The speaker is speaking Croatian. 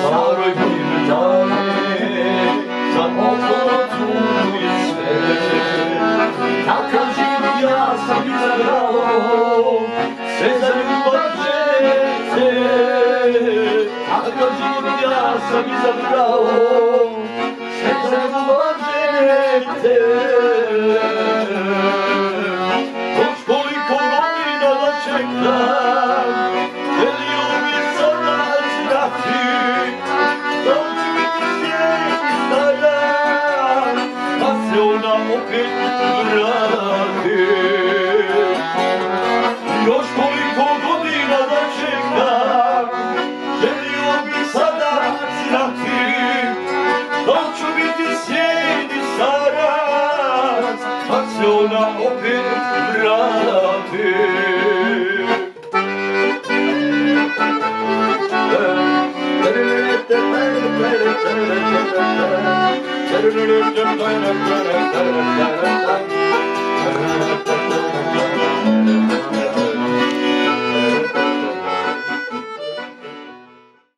staroj bir tane za okolo tuj sve. Takav život ja sam izabrao, sve za ljubav žene. Takav život ja sam izabrao, sve za ljubav žene. Još koliko godina da čekam, želio bi sada znati da ću biti sjeti stara, pa se ona opet vrati. Još koliko godina da čekam, želio bi sada znati da ću biti sjeti stara, pa se ona opet vrati. Da